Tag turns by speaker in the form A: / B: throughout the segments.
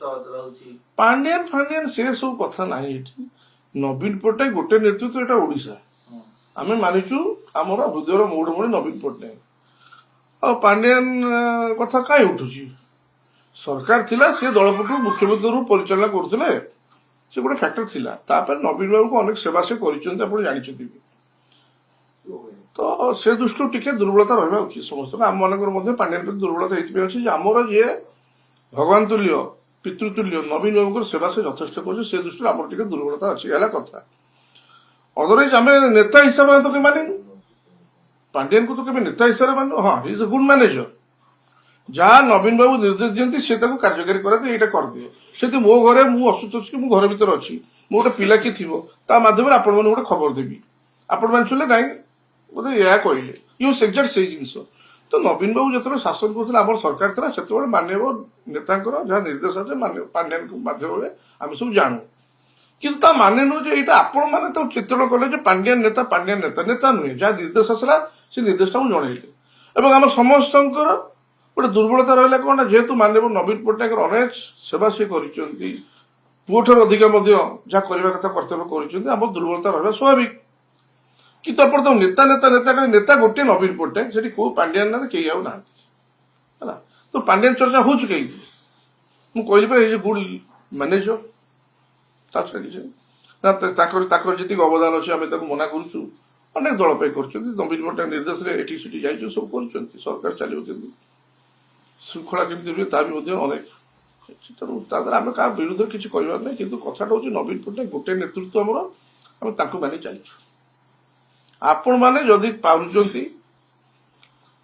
A: पांडियान फांडियान से सब कथा ना नवीन पट्टनायक गोटे नेतृत्व एटा ओडिशा आम मानिचु आमर हृदयर मौड़मणि नवीन पट्टनायक आ पांडियान कथा कहीं उठुची सरकार थिला से दलपटु मुख्यमंत्री रूप परिचालना करथिले से गोटे फैक्टर थिला तापर नवीन बाबू को अनेक सेवा से करिसेंते आपण जानिछथि तो से दृष्टि टिके दुर्बलता रहा उचित समस्त आम मान पांडियान प्रति दुर्बलता ये अच्छी आमर जी भगवान तुल्य पितृतुल्य नवीन बाबू सेवा से यथेष्ट कर दृष्टि आम टे दुर्बलता अच्छी है कथा अदरवाइज आम नेता हिसाब से तो कहीं मानिनु पांडियान को तो कभी नेता हिसाब से मानु हाँ इज ए गुड मैनेजर जहाँ नवीन बाबू निर्देश दिखती से कार्यकारी कराए यहाँ करदिए से मो घरे मुझे असुस्थ अच्छी मुझे घर भर अच्छी मो गोटे पिला किए थी मध्यम आपण मैंने गोटे खबर देवी आपण मैंने शुणिले ना बोधे यह कहले यूज एक्जाक्ट से जिन तो नवीन बाबू जो शासन कर आम सरकार था से माननीय नेता जहाँ निर्देश अच्छे पांडियान मध्यम आम सब जानू कि माने नुह ये आपण मैंने चित्रण कले पांडियान नेता नेता नुहे जहाँ निर्देश आसला से निर्देश को जनइले आम समस्त गोटे दुर्बलता रहा कौन जेहेतु माननीय नवीन पट्टनायक अनेक सेवा सी कर अधिक जहाँ करने कथा कर्तव्य कर दुर्बलता रहा स्वाभाविक किंतु आप नेता नेता नेता नेता गोटे नवीन पट्टनायक से कौ पांडियान ना कई आउ ना तो पांडियान चर्चा हो कहीं मुझे गुड मैनेजर जी अवदान अच्छे आम मना करूँ अनेक दल कर नवीन पट्टनायक निर्देश में एटी सीटी जा सब कर सरकार चलो श्रृंखला केमी रुहे ता भी अनेक तेणु आम क्या विरुद्ध किसी कहबार ना कि कथाटा हूँ नवीन पट्टनायक गोटे नेतृत्व आमर आम मानि चलु आपण मैंने जदि पारुचंती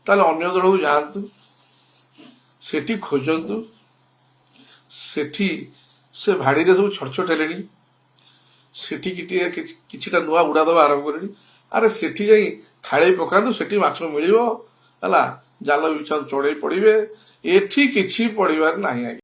A: ताले अन्य दल को जातु सेठी खोजतु सेठी से भाड़ी सब छटछट हेले सेठी किछिटा नुआ उड़ादवा आरंभ करे अरे सेठी जाई खाड़ी पकातु सेठी माछ मिलिबो हला जाल बिछा चढ़ई पड़े एठी किछि पड़िबार नाही।